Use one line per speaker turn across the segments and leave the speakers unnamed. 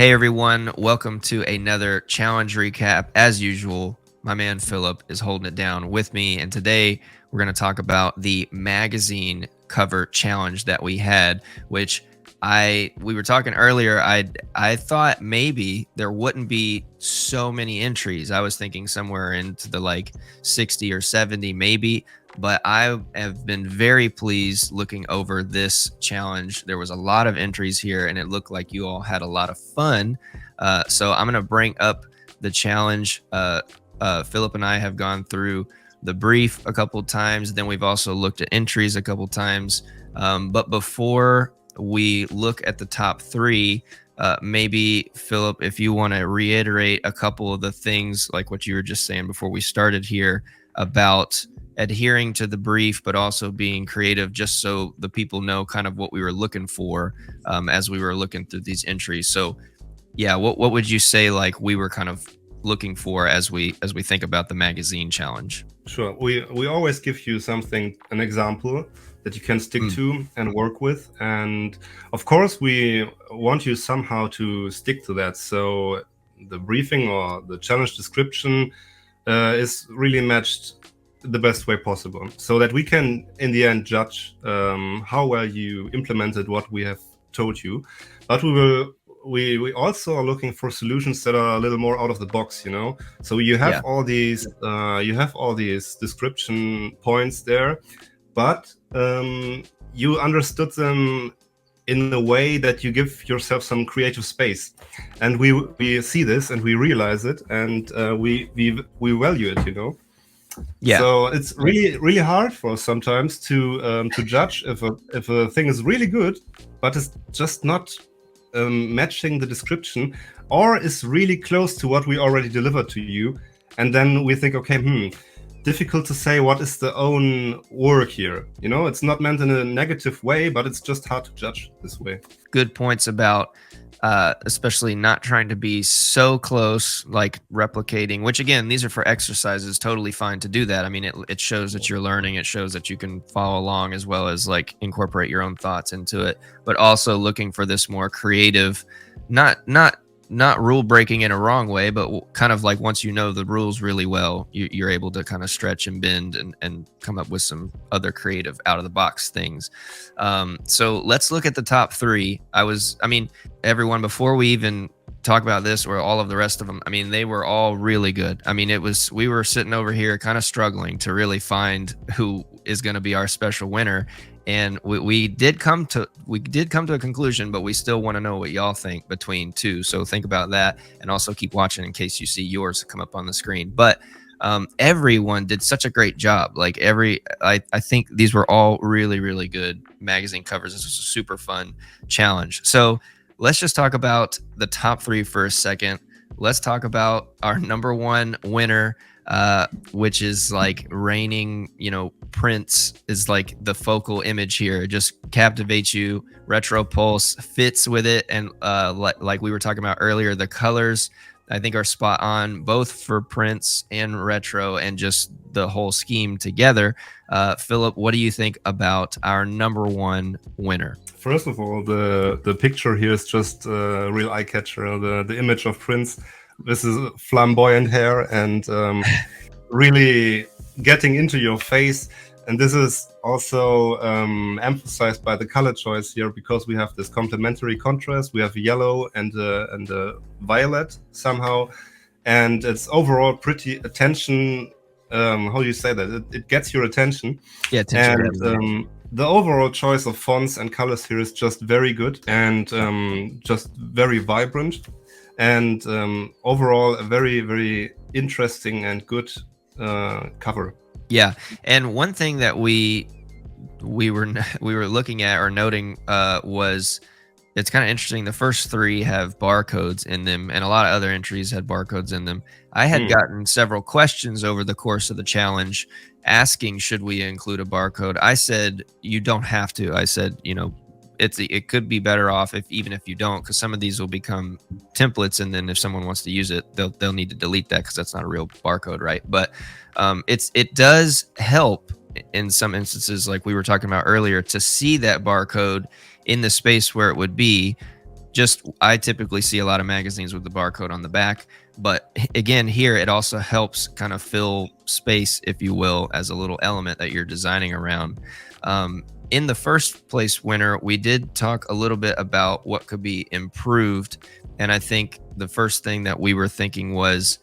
Hey everyone, welcome to another challenge recap. As usual, my man Philip is holding it down with me, and today we're going to talk about the magazine cover challenge that we had, which we were talking earlier. I thought maybe there wouldn't be so many entries. I was thinking somewhere into the like 60 or 70 maybe, but I have been very pleased looking over this challenge. There was a lot of entries here, and it looked like you all had a lot of fun. So I'm going to bring up the challenge. Philip and I have gone through the brief a couple times. Then we've also looked at entries a couple times. But before we look at the top three, maybe Philip, if you want to reiterate a couple of the things like what you were just saying before we started here about adhering to the brief, but also being creative, just so the people know kind of what we were looking for as we were looking through these entries. So, yeah, what would you say like we were kind of looking for as we think about the magazine challenge?
Sure. We always give you something, an example that you can stick to and work with. And of course, we want you somehow to stick to that. So the briefing or the challenge description is really matched the best way possible so that we can, in the end, judge how well you implemented what we have told you. But we also are looking for solutions that are a little more out of the box, so you have all these description points there, but you understood them in a way that you give yourself some creative space, and we see this and we realize it, and we value it.
Yeah.
So it's really hard for us sometimes to judge if a thing is really good, but it's just not matching the description, or is really close to what we already delivered to you. And then we think, okay, difficult to say what is the own work here. It's not meant in a negative way, but it's just hard to judge this way.
Good points about especially not trying to be so close, like replicating, which again, these are for exercises, totally fine to do that. I mean, it shows that you're learning, it shows that you can follow along as well as like incorporate your own thoughts into it, but also looking for this more creative, not rule breaking in a wrong way, but kind of like once you know the rules really well, you're able to kind of stretch and bend and come up with some other creative out of the box things. So let's look at the top three. Everyone, before we even talk about this or all of the rest of them, I mean, they were all really good. I mean, we were sitting over here kind of struggling to really find who is going to be our special winner. And we did come to a conclusion, but we still want to know what y'all think between two. So think about that, and also keep watching in case you see yours come up on the screen. But everyone did such a great job. Like I think these were all really, really good magazine covers. This was a super fun challenge. So let's just talk about the top three for a second. Let's talk about our number one winner, which is like reigning, Prince is like the focal image here. It just captivates you. Retro Pulse fits with it. And like we were talking about earlier, the colors I think are spot on, both for Prince and retro, and just the whole scheme together. Philip, what do you think about our number one winner?
First of all, the picture here is just a real eye catcher. The image of Prince with his flamboyant hair and really getting into your face. And this is also emphasized by the color choice here, because we have this complementary contrast. We have yellow and a violet somehow, and it's overall pretty attention. How do you say that? It gets your attention.
Yeah, attention.
And the overall choice of fonts and colors here is just very good and just very vibrant. And overall, a very, very interesting and good cover.
Yeah, and one thing that we were looking at or noting was it's kind of interesting. The first three have barcodes in them, and a lot of other entries had barcodes in them. I had gotten several questions over the course of the challenge asking, should we include a barcode? I said, you don't have to. I said, it could be better off even if you don't, because some of these will become templates, and then if someone wants to use it, they'll need to delete that because that's not a real barcode, right? But it does help in some instances, like we were talking about earlier, to see that barcode in the space where it would be. just I typically see a lot of magazines with the barcode on the back, but again, here it also helps kind of fill space, if you will, as a little element that you're designing around. In the first place winner, we did talk a little bit about what could be improved, and I think the first thing that we were thinking was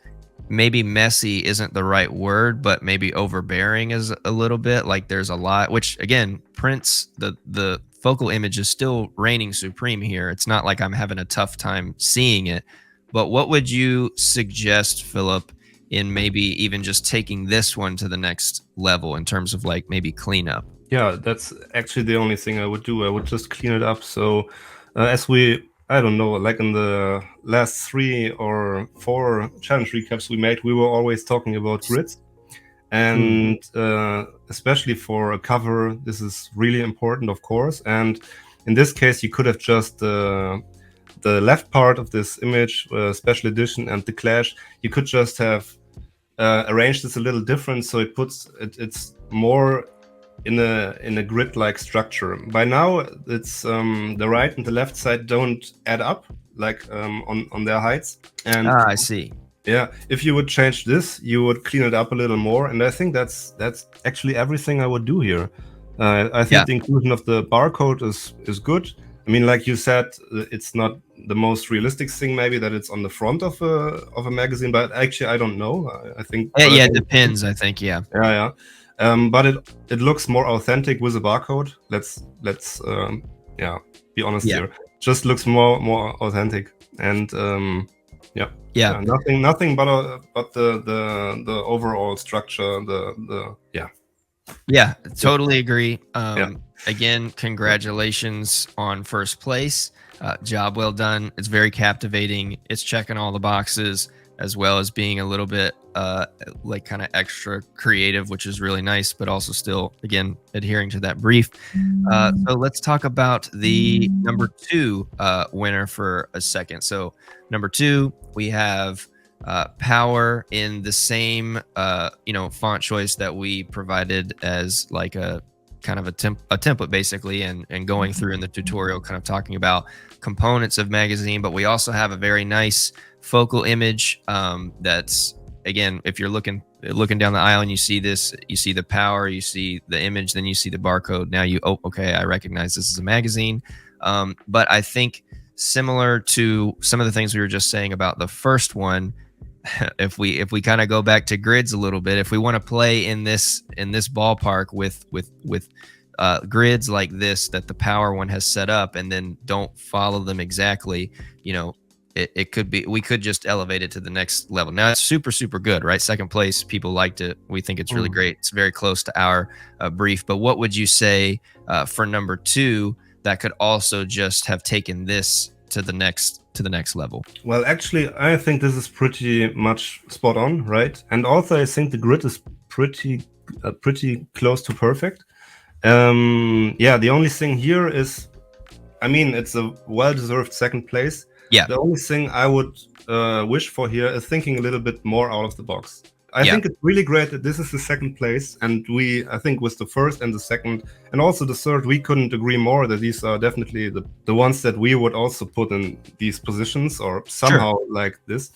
maybe messy isn't the right word, but maybe overbearing is a little bit. Like there's a lot, which again, Prince, the focal image is still reigning supreme here. It's not like I'm having a tough time seeing it. But what would you suggest, Philip, in maybe even just taking this one to the next level in terms of like maybe cleanup?
Yeah, that's actually the only thing I would do. I would just clean it up. So, as we, I don't know, like in the last 3 or 4 challenge recaps we made, we were always talking about grids. And especially for a cover, this is really important, of course. And in this case, you could have just the left part of this image, special edition, and the clash. You could just have arranged this a little different, so it puts it's more in a grid-like structure. By now, it's the right and the left side don't add up like on their heights. And
I see.
yeah, if you would change this, you would clean it up a little more, and I think that's actually everything I would do here. I think
Yeah.
the inclusion of the barcode is good. I mean, like you said, it's not the most realistic thing, maybe that it's on the front of a magazine, but actually I don't know. I think
Yeah, it depends, I think. Yeah.
yeah. But it looks more authentic with a barcode. Let's yeah, be honest here. Just looks more authentic, and yeah, nothing but the overall structure.
Yeah, totally agree. Again, congratulations on first place. Job well done. It's very captivating. It's checking all the boxes, as well as being a little bit like kind of extra creative, which is really nice, but also still, again, adhering to that brief. So let's talk about the number 2 winner for a second. So number 2, we have Power in the same font choice that we provided as like a kind of a template basically, and going through in the tutorial kind of talking about components of magazine. But we also have a very nice focal image that's, again, if you're looking down the aisle and you see this, you see the power, you see the image, then you see the barcode. Now okay, I recognize this is a magazine. But I think similar to some of the things we were just saying about the first one, if we kind of go back to grids a little bit, if we want to play in this ballpark with grids like this that the power one has set up, and then don't follow them exactly, it could be, we could just elevate it to the next level. Now it's super good, right? Second place, people liked it. We think it's really great. It's very close to our brief. But what would you say for number 2 that could also just have taken this to the next level? Well,
actually, I think this is pretty much spot on, right? And also, I think the grid is pretty close to perfect. Yeah, the only thing here is, I mean, it's a well-deserved second place.
Yeah.
The only thing I would wish for here is thinking a little bit more out of the box. I think it's really great that this is the second place, and I think with the first and the second, and also the third, we couldn't agree more that these are definitely the ones that we would also put in these positions, or somehow like this.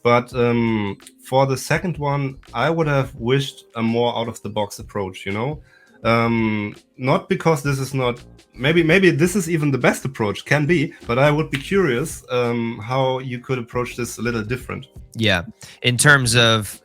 But for the second one, I would have wished a more out of the box approach, not because this is not, maybe this is even the best approach, can be, but I would be curious how you could approach this a little different.
Yeah, in terms of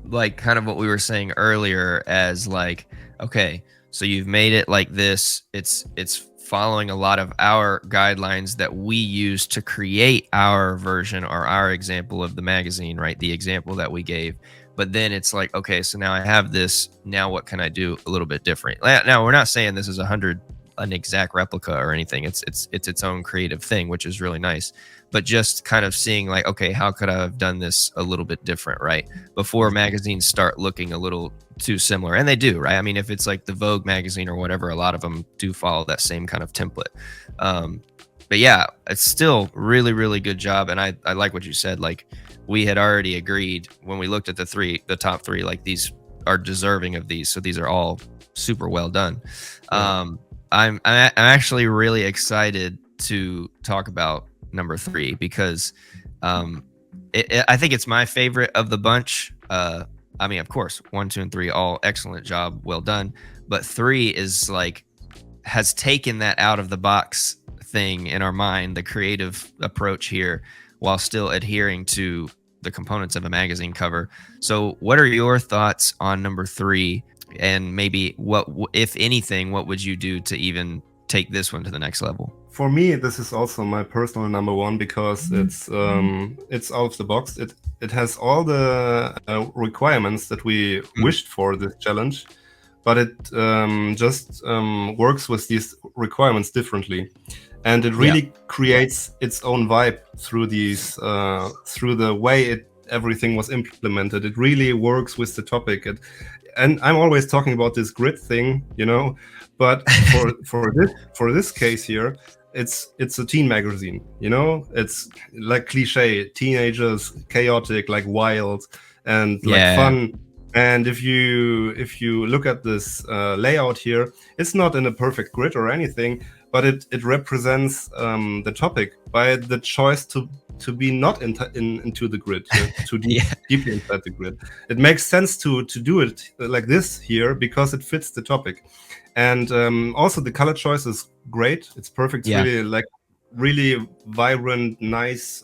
like kind of what we were saying earlier, as like, okay, so you've made it like this, it's following a lot of our guidelines that we use to create our version or our example of the magazine, right? The example that we gave. But then it's like, okay, so now I have this, now what can I do a little bit different? Now we're not saying this is an exact replica or anything. It's its own creative thing, which is really nice. But just kind of seeing like, okay, how could I have done this a little bit different, right? Before magazines start looking a little too similar. And they do, right? I mean, if it's like the Vogue magazine or whatever, a lot of them do follow that same kind of template. But yeah, it's still really good job. And I like what you said. Like, we had already agreed when we looked at the top 3, like these are deserving of these. So these are all super well done.
Yeah.
I'm actually really excited to talk about number 3 because I think it's my favorite of the bunch. I mean, of course, 1, 2, and 3, all excellent job, well done. But 3 is like has taken that out of the box thing in our mind, the creative approach here, while still adhering to the components of a magazine cover. So, what are your thoughts on number 3? And maybe what, if anything, what would you do to even take this one to the next level?
For me, this is also my personal number 1 because it's out of the box. It has all the requirements that we wished for this challenge, but it just works with these requirements differently, and it really creates its own vibe through these through the way everything was implemented. It really works with the topic. And I'm always talking about this grid thing, you know, but for this case here, it's a teen magazine, you know. It's like cliche, teenagers, chaotic, like wild and like fun. And if you look at this layout here, it's not in a perfect grid or anything, but it represents the topic by the choice to be not into the grid, to deeply inside the grid. It makes sense to do it like this here because it fits the topic. And also the color choice is great. It's perfect. It's really like really vibrant, nice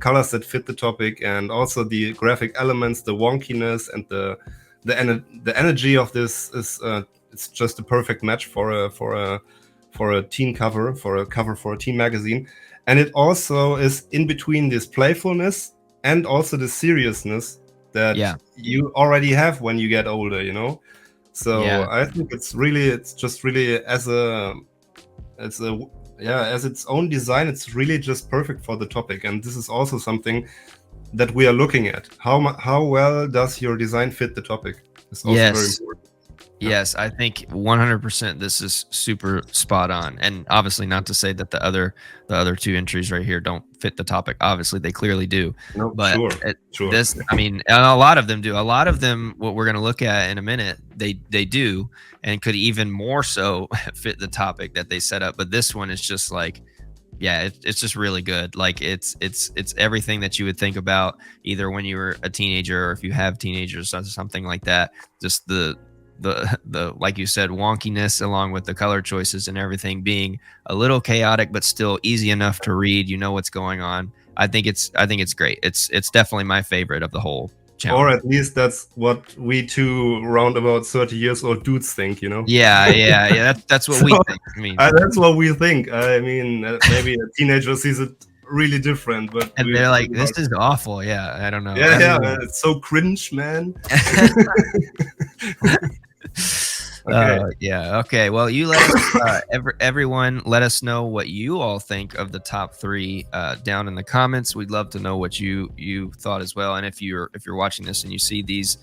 colors that fit the topic, and also the graphic elements, the wonkiness, and the energy of this is it's just a perfect match for a teen cover, for a teen magazine. And it also is in between this playfulness and also the seriousness that you already have when you get older, you know. So I think it's just really as its own design, it's really just perfect for the topic. And this is also something that we are looking at. How well does your design fit the topic? It's also very important.
Yes, I think 100% this is super spot on. And obviously not to say that the other 2 entries right here don't fit the topic. Obviously they clearly do.
No,
but
sure.
This, I mean, a lot of them do. A lot of them, what we're going to look at in a minute, they do, and could even more so fit the topic that they set up. But this one is just like, it's just really good. Like it's everything that you would think about either when you were a teenager or if you have teenagers or something like that. Just the like you said, wonkiness along with the color choices and everything being a little chaotic but still easy enough to read. You know what's going on. I think it's great. It's definitely my favorite of the whole challenge.
Or at least that's what we two roundabout 30 years old dudes think, you know.
That's what we think. I mean,
that's what we think. I mean, maybe a teenager sees it really different, but
they're like, this is awful. I don't know.
It's so cringe, man.
Okay. Well, you let us, everyone let us know what you all think of the top 3 down in the comments. We'd love to know what you thought as well. And if you're watching this and you see these,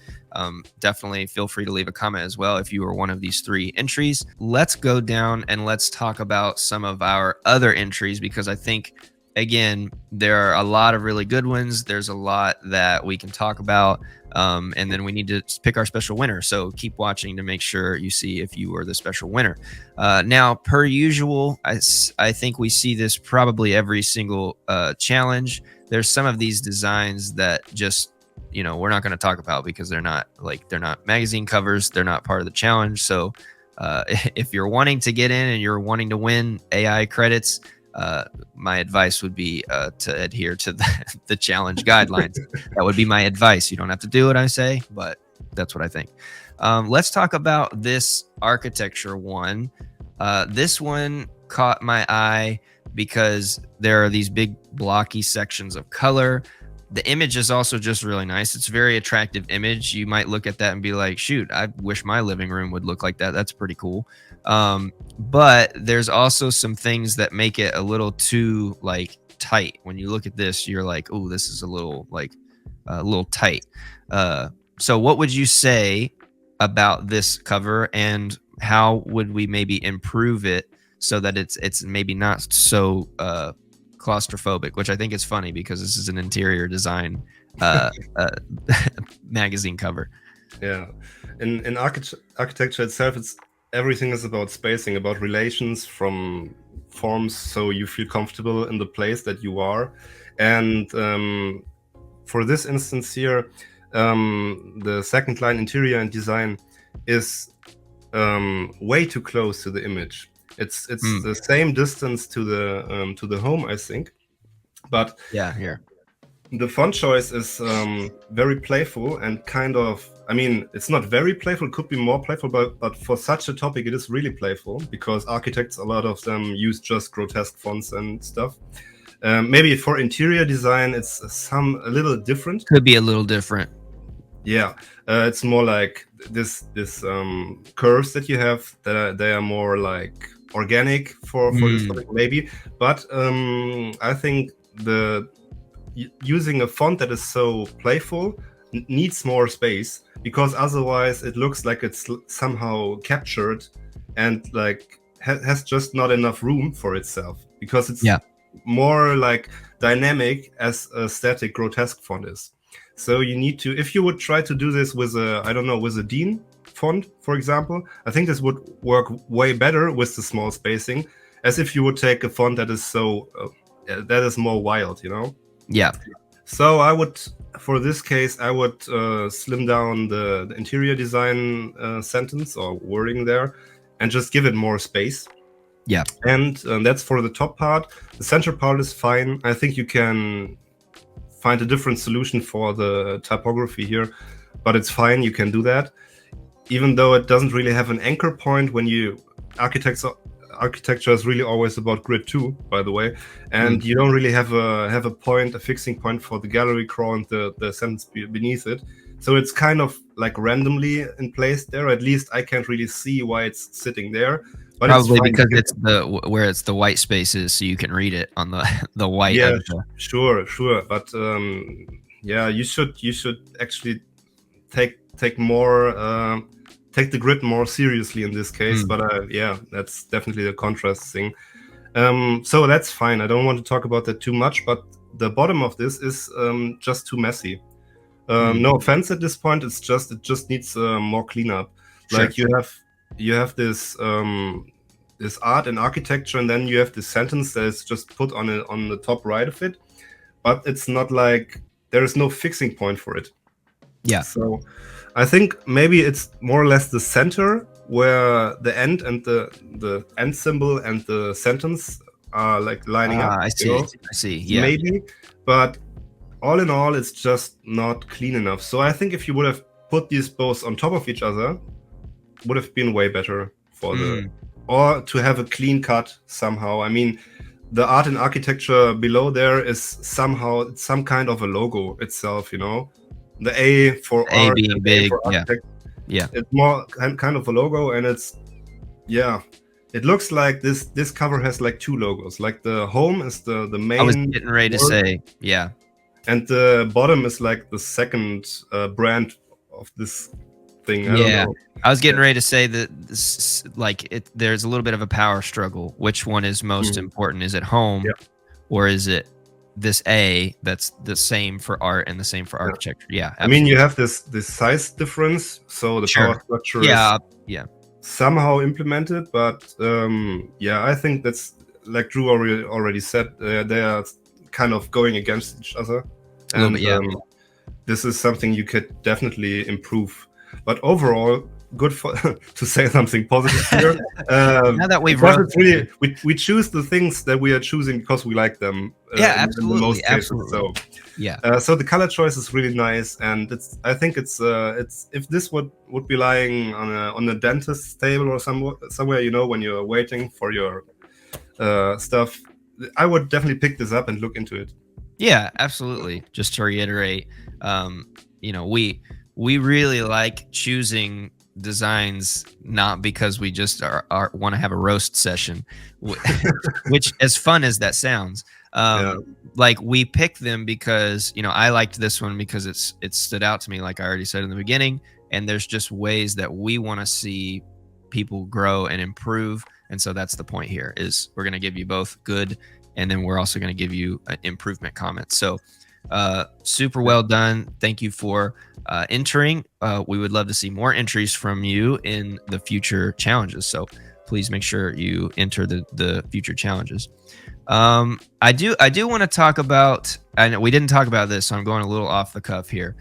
definitely feel free to leave a comment as well if you were one of these 3 entries. Let's go down and let's talk about some of our other entries, because I think, again, there are a lot of really good ones. There's a lot that we can talk about. And then we need to pick our special winner. So keep watching to make sure you see if you are the special winner. Now, per usual, I think we see this probably every single challenge. There's some of these designs that just, we're not going to talk about because they're not magazine covers. They're not part of the challenge. So if you're wanting to get in and you're wanting to win AI credits, my advice would be to adhere to the challenge guidelines. That would be my advice. You don't have to do what I say, but that's what I think. Let's talk about this architecture one. This one caught my eye because there are these big blocky sections of color. The image is also just really nice. It's a very attractive image. You might look at that and be like, shoot, I wish my living room would look like that. That's pretty cool. But there's also some things that make it a little too like tight. When you look at this, you're like, oh, this is a little tight. So what would you say about this cover, and how would we maybe improve it so that it's maybe not so claustrophobic, which I think is funny because this is an interior design magazine cover.
Yeah, in architecture itself, everything is about spacing, about relations from forms, so you feel comfortable in the place that you are. And for this instance here, the second line, interior and design, is way too close to the image. It's the same distance to the home, I think, but
Yeah, here.
the font choice is very playful and kind of, I mean, it's not very playful, it could be more playful, but for such a topic it is really playful, because architects, a lot of them use just grotesque fonts and stuff. Maybe for interior design it's a little different.
Could be a little different.
Yeah, it's more like this curves that you have, that they are more like organic for this topic maybe. But I think using a font that is so playful needs more space, because otherwise it looks like it's somehow captured and like has just not enough room for itself, because it's more like dynamic as a static grotesque font is. So you need to, if you would try to do this with a, I don't know, with a Dean font, for example, I think this would work way better with the small spacing, as if you would take a font that is so that is more wild, you know?
Yeah.
So I would, for this case, I would slim down the interior design sentence or wording there, and just give it more space.
Yeah.
And that's for the top part. The center part is fine. I think you can find a different solution for the typography here, but it's fine. You can do that, even though it doesn't really have an anchor point. When you architecture is really always about grid 2, by the way, and you don't really have a point, a fixing point for the gallery crawl and the sentence beneath it. So it's kind of like randomly in place there. At least I can't really see why it's sitting there. But
probably
it's
because it's where it's the white spaces, so you can read it on the white.
Yeah, sure. But yeah, you should actually take more take the grid more seriously in this case. But yeah, that's definitely the contrast thing. So that's fine. I don't want to talk about that too much. But the bottom of this is just too messy. No offense at this point. It just needs more cleanup.
Sure.
Like you have this this art and architecture, and then you have this sentence that is just put on the top right of it, but it's not like there is no fixing point for it.
Yeah.
So I think maybe it's more or less the center where the end and the end symbol and the sentence are like lining up.
I see. I see. Yeah.
Maybe, but all in all, it's just not clean enough. So I think if you would have put these both on top of each other, would have been way better for the, or to have a clean cut somehow. I mean, the art and architecture below there is somehow some kind of a logo itself, you know, the A for
A
art,
being big.
for architect.
Yeah.
It's more kind of a logo, and it's, yeah, it looks like this cover has like two logos. Like the home is the main.
I was getting ready to say, yeah.
And the bottom is like the second brand of this thing. I don't know.
I was getting ready to say that this, like, there's a little bit of a power struggle. Which one is most important? Is it home, or is it this A that's the same for art and the same for architecture? Yeah, absolutely.
I mean, you have this size difference, so the power structure is somehow implemented, but yeah, I think that's, like Drew already said, they are kind of going against each other, and this is something you could definitely improve. But overall, good for to say something positive here.
Now that we've
it's really, we choose the things that we are choosing because we like them.
Absolutely,
in the most cases.
absolutely.
So
yeah.
So the color choice is really nice, and I think it's if this would be lying on a dentist's table or somewhere, you know, when you're waiting for your stuff, I would definitely pick this up and look into it.
Yeah, absolutely. Just to reiterate, you know, we really like choosing designs not because we just want to have a roast session, which, as fun as that sounds, like, we pick them because, you know, I liked this one because it stood out to me, like I already said in the beginning, and there's just ways that we want to see people grow and improve. And so that's the point here, is we're going to give you both good, and then we're also going to give you improvement comments. So Super well done. Thank you for entering. We would love to see more entries from you in the future challenges. So please make sure you enter the future challenges. I do want to talk about. I know we didn't talk about this, so I'm going a little off the cuff here.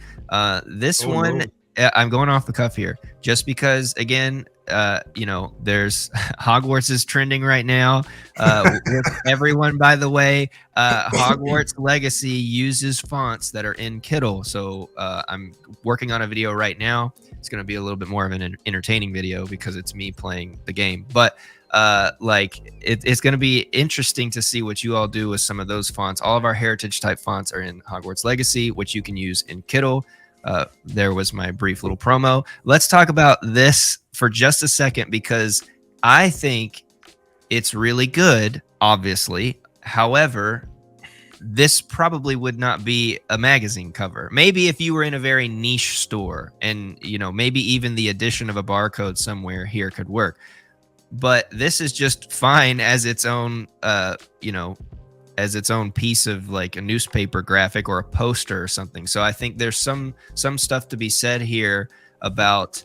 This
Oh
one,
no.
I'm going off the cuff here, just because again, there's Hogwarts is trending right now. With everyone, by the way, Hogwarts Legacy uses fonts that are in Kittl. So I'm working on a video right now. It's going to be a little bit more of an entertaining video because it's me playing the game, but it's going to be interesting to see what you all do with some of those fonts. All of our heritage type fonts are in Hogwarts Legacy, which you can use in Kittl. There was my brief little promo. Let's talk about this for just a second because I think it's really good, obviously. However, this probably would not be a magazine cover. Maybe if you were in a very niche store and, maybe even the addition of a barcode somewhere here could work. But this is just fine as its own, as its own piece of like a newspaper graphic or a poster or something. So I think there's some stuff to be said here about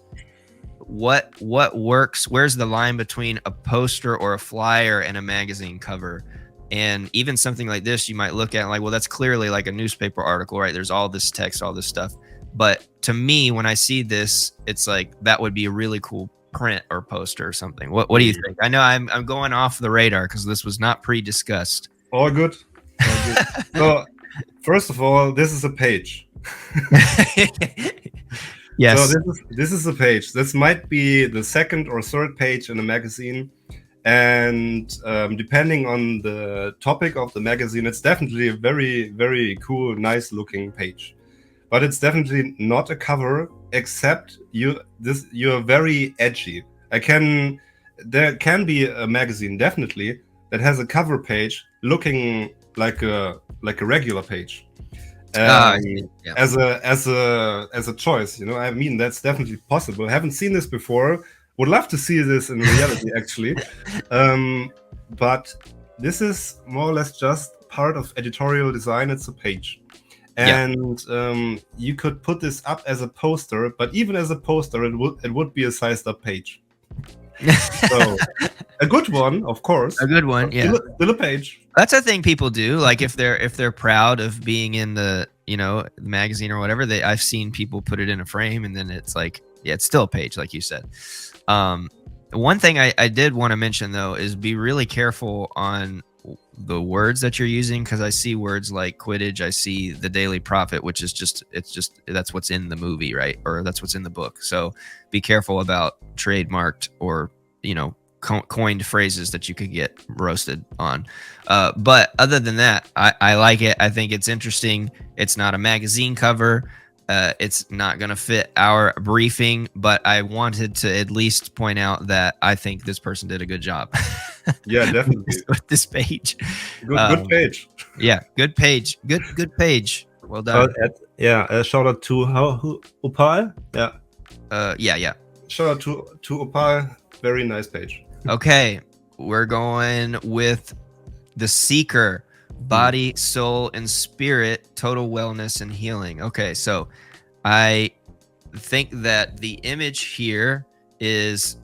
what works. Where's the line between a poster or a flyer and a magazine cover? And even something like this, you might look at like, well, that's clearly like a newspaper article, right? There's all this text, all this stuff. But to me, when I see this, it's like that would be a really cool print or poster or something. What do you think? I know I'm going off the radar because this was not pre-discussed.
All good. All good. So, first of all, this is a page.
Yes.
So this is a page. This might be the second or third page in a magazine, and depending on the topic of the magazine, it's definitely a very, very cool, nice looking page. But it's definitely not a cover, except you're very edgy. There can be a magazine definitely that has a cover page looking like a regular page.
Yeah.
As a choice, I mean, that's definitely possible. I haven't seen this before. Would love to see this in reality, actually. But this is more or less just part of editorial design. It's a page. And you could put this up as a poster, but even as a poster, it would be a sized up page. So a good one, of course.
A good one, yeah.
Still a page.
That's a thing people do. Like if they're proud of being in the the magazine or whatever, I've seen people put it in a frame, and then it's like, yeah, it's still a page, like you said. One thing I did want to mention though is be really careful on the words that you're using, because I see words like Quidditch, I see the Daily Prophet, which is just that's what's in the movie, right? Or that's what's in the book. So be careful about trademarked or coined phrases that you could get roasted on. But other than that, I like it. I think it's interesting. It's not a magazine cover. It's not going to fit our briefing, but I wanted to at least point out that I think this person did a good job.
Yeah, definitely.
with this page.
Good page.
Yeah, good page. Good page. Well done.
Shout out to Opal. Yeah.
Yeah.
Shout out to Opal. Very nice page.
Okay, we're going with the Seeker. Body, soul, and spirit, total wellness and healing. Okay, so I think that the image here is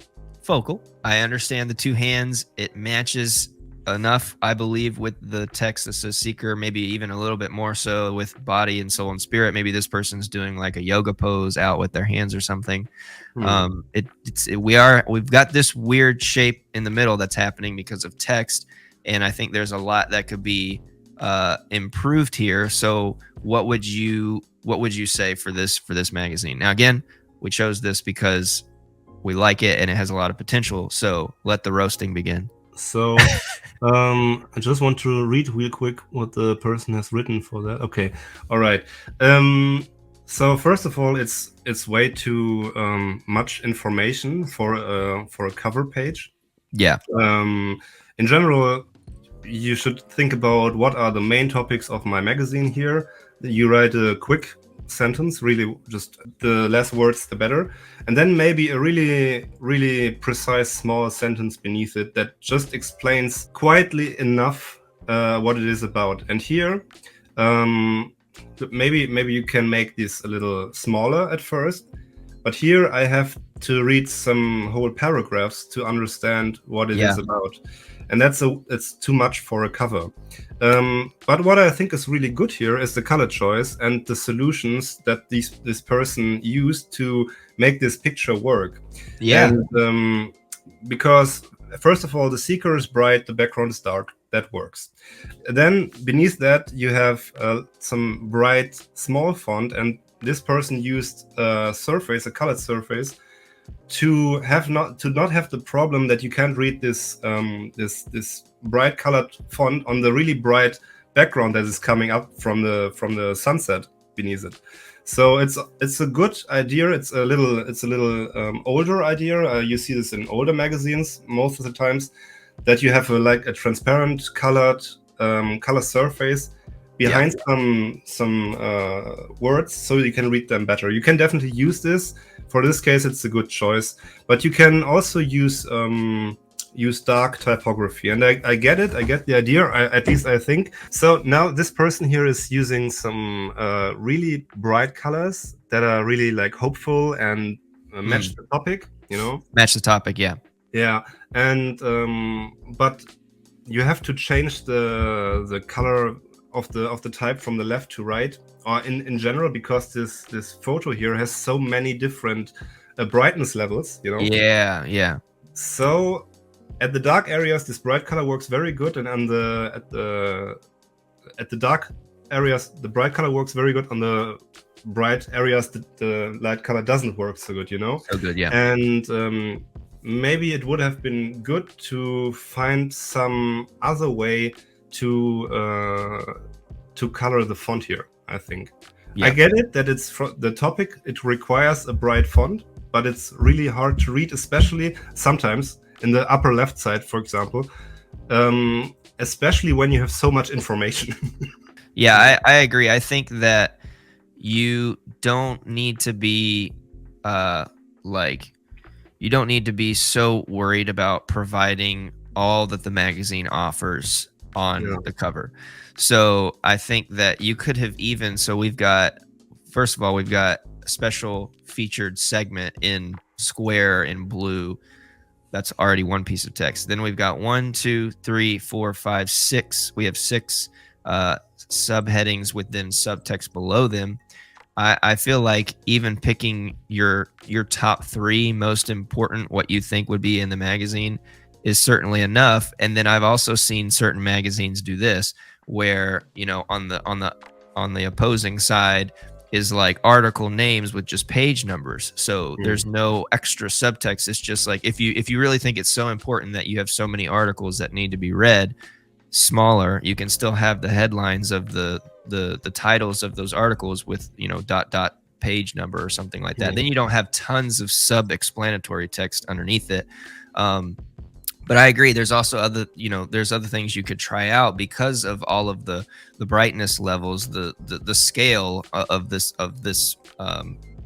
focal. I understand the two hands. It matches enough, I believe, with the text that says Seeker, maybe even a little bit more so with body and soul and spirit. Maybe this person's doing like a yoga pose out with their hands or something. We've got this weird shape in the middle that's happening because of text. And I think there's a lot that could be improved here. So what would you say for this magazine? Now, again, we chose this because we like it and it has a lot of potential. So let the roasting begin.
So I just want to read real quick what the person has written for that. Okay. All right. So first of all, it's way too much information for a cover page.
Yeah.
In general, you should think about what are the main topics of my magazine here. You write a quick sentence, really just the less words the better, and then maybe a really, really precise small sentence beneath it that just explains quietly enough what it is about. And here maybe you can make this a little smaller at first, but here I have to read some whole paragraphs to understand what it is about, and it's too much for a cover. But what I think is really good here is the color choice and the solutions that this person used to make this picture work. And because first of all, the seeker is bright, the background is dark. That works. Then beneath that, you have some bright small font, and this person used a surface, a colored surface, to not have the problem that you can't read this this bright colored font on the really bright background that is coming up from the sunset beneath it. So it's a good idea. It's a little older idea. You see this in older magazines most of the times, that you have like a transparent colored color surface behind some words, so you can read them better. You can definitely use this. For this case, it's a good choice. But you can also use dark typography, and I get it. I get the idea. At least I think so. Now this person here is using some really bright colors that are really like hopeful and match the topic.
Match the topic.
Yeah, and but you have to change the color of the type from the left to right, or in general, because this photo here has so many different brightness levels.
Yeah.
So at the dark areas, this bright color works very good, and at the dark areas, the bright color works very good. On the bright areas, the light color doesn't work so good.
So good, yeah.
And maybe it would have been good to find some other way to color the font here, I think. I get it that it's the topic, it requires a bright font, but it's really hard to read, especially sometimes in the upper left side, for example, especially when you have so much information.
Yeah, I agree. I think that you don't need to be you don't need to be so worried about providing all that the magazine offers on the cover. So I think that you could have first of all, we've got a special featured segment in square in blue. That's already one piece of text. Then we've got 1, 2, 3, 4, 5, 6. We have 6 subheadings with then subtext below them. I feel like even picking your top 3 most important, what you think would be in the magazine, is certainly enough. And then I've also seen certain magazines do this, where on the opposing side is like article names with just page numbers. So there's no extra subtext. It's just like if you really think it's so important that you have so many articles that need to be read, smaller, you can still have the headlines of the titles of those articles with dot page number or something like that. Then you don't have tons of sub-explanatory text underneath it. But I agree, there's also other things you could try out because of all of the brightness levels, the scale of this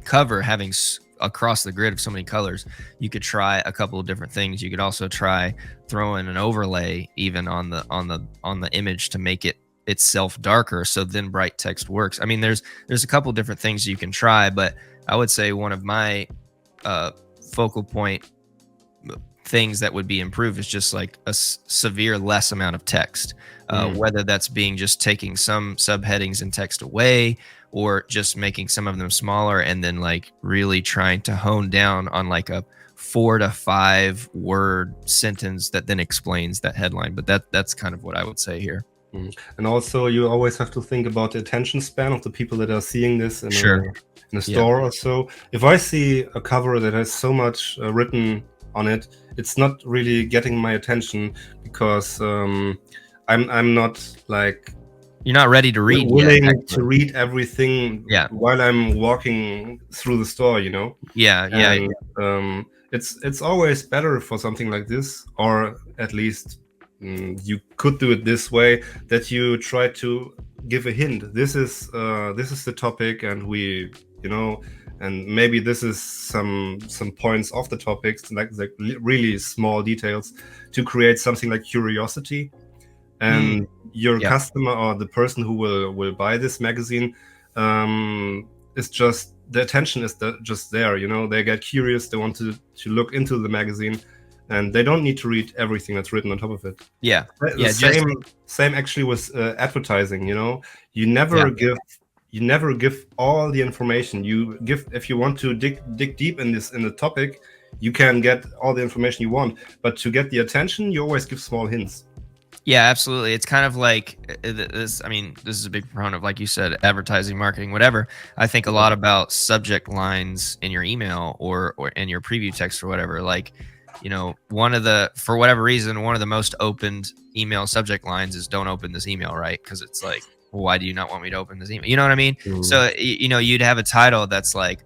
cover having across the grid of so many colors. You could try a couple of different things. You could also try throwing an overlay even on the image to make it itself darker, so then bright text works. I mean, there's a couple different things you can try, but I would say one of my focal point things that would be improved is just like a severe less amount of text, whether that's being just taking some subheadings and text away, or just making some of them smaller, and then like really trying to hone down on like a 4 to 5 word sentence that then explains that headline. But that's kind of what I would say here.
And also, you always have to think about the attention span of the people that are seeing this in a store or so. If I see a cover that has so much written on it, it's not really getting my attention, because I'm not like,
you're not ready to read
willing to read everything while I'm walking through the store, It's always better for something like this, or at least you could do it this way, that you try to give a hint. This is the topic, and we and maybe this is some points of the topics, like really small details, to create something like curiosity. And your customer, or the person who will buy this magazine, It's just the attention is just there. You know, they get curious. They want to look into the magazine, and they don't need to read everything that's written on top of it.
Yeah.
The same actually with advertising. You know, you never give all the information. You give, if you want to dig deep in the topic, you can get all the information you want. But to get the attention, you always give small hints.
Yeah, absolutely. It's kind of like this. I mean, this is a big proponent of, like you said, advertising, marketing, whatever. I think a lot about subject lines in your email or in your preview text or whatever. Like, you know, for whatever reason, one of the most opened email subject lines is "Don't open this email," right? Because it's like, well, why do you not want me to open this email? You know what I mean?
Mm.
So, you know, you'd have a title that's like,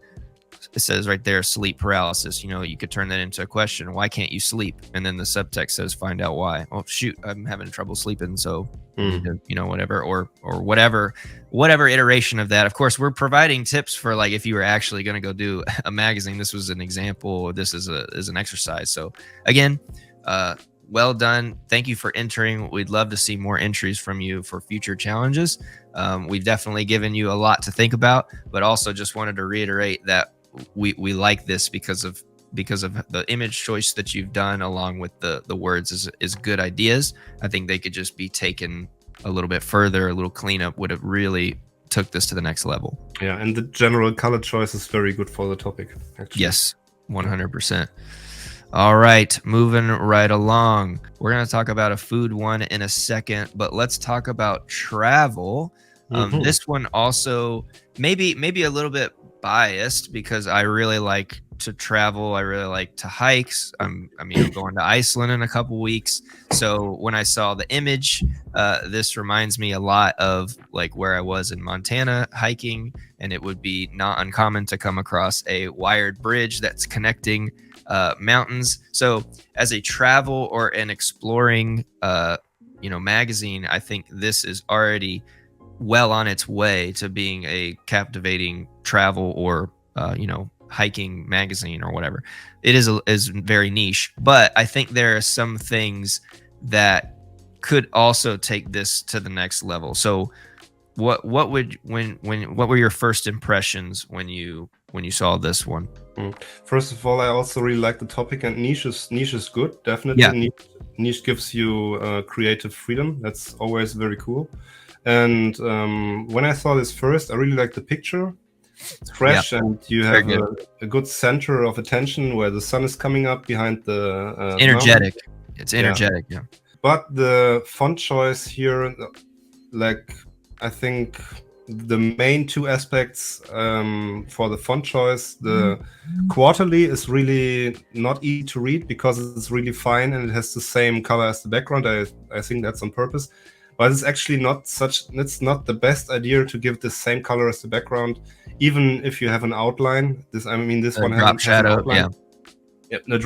it says right there, sleep paralysis. You know, you could turn that into a question. Why can't you sleep? And then the subtext says, find out why. Oh, shoot, I'm having trouble sleeping. So, you know, whatever, or whatever iteration of that. Of course, we're providing tips for, like, if you were actually going to go do a magazine. This was an example. This is an exercise. So again, well done. Thank you for entering. We'd love to see more entries from you for future challenges. We've definitely given you a lot to think about, but also just wanted to reiterate that we like this because of the image choice that you've done, along with the words is good ideas. I think they could just be taken a little bit further. A little cleanup would have really took this to the next level.
Yeah, and the general color choice is very good for the topic, actually.
Yes, 100%. All right, moving right along. We're going to talk about a food one in a second, but let's talk about travel. This one also maybe a little bit biased because I really like to travel. I really like to hikes. I'm going to Iceland in a couple weeks. So when I saw the image, this reminds me a lot of like where I was in Montana hiking, and it would be not uncommon to come across a wired bridge that's connecting mountains. So as a travel or an exploring magazine, I think this is already well on its way to being a captivating travel or hiking magazine or whatever. It is very niche, but I think there are some things that could also take this to the next level. So what were your first impressions when you saw this one?
First of all, I also really like the topic, and niche is good, definitely.
Yeah.
Niche gives you creative freedom. That's always very cool. And when I saw this first, I really liked the picture. It's fresh, and you have a good center of attention where the sun is coming up behind the
energetic.
mountain.
It's energetic, yeah.
But the font choice here, like, I think the main two aspects for the font choice, the quarterly is really not easy to read because it's really fine and it has the same color as the background. I think that's on purpose. But it's actually it's not the best idea to give the same color as the background, even if you have an outline. This one
drop shadow,
yeah, the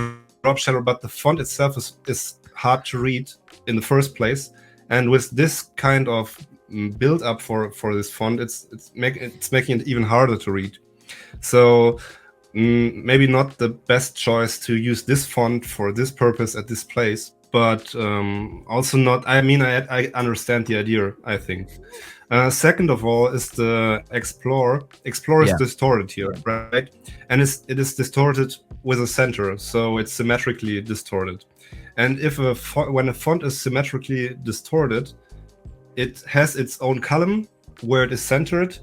drop shadow, but the font itself is hard to read in the first place. And with this kind of build up for this font, it's making it even harder to read. So maybe not the best choice to use this font for this purpose at this place. But also not. I understand the idea, I think. Second of all is the Explore. Explore is distorted here, right? And it is distorted with a center, so it's symmetrically distorted. And when a font is symmetrically distorted, it has its own column where it is centered,